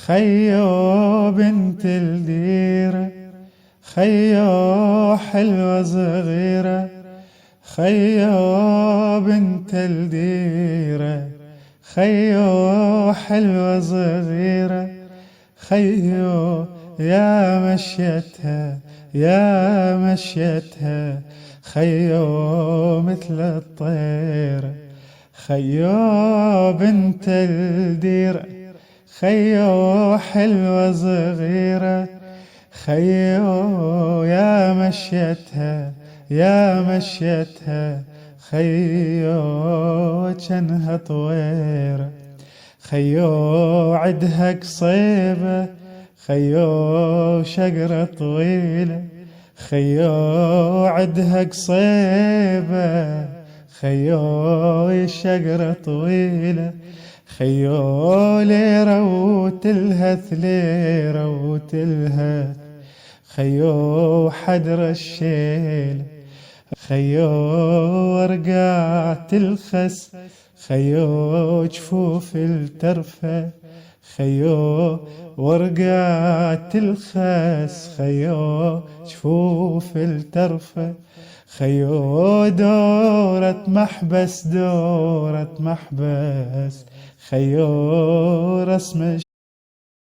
خيو بنت الديرة، خيو حلوة صغيرة، خيو بنت الديرة، خيو حلوة صغيرة، خيو يا مشيتها يا مشيتها، خيو مثل الطيرة. خيو بنت الديرة، خيو حلوة صغيرة، خيو يا مشيتها يا مشيتها، خيو جنها طويرة. خيو عدها قصيبة، خيو شجرة طويلة، خيو عدها قصيبة، خيو شجرة طويلة، خيو ليرة وتلهث ليرة وتلهث، خيو حدر الشيل، خيو ورقات الخس، خيو جفوف الترفة، خيو ورقات الخس، خيو جفوف الترفة، خيو دورة محبس دورة محبس، خيو رسم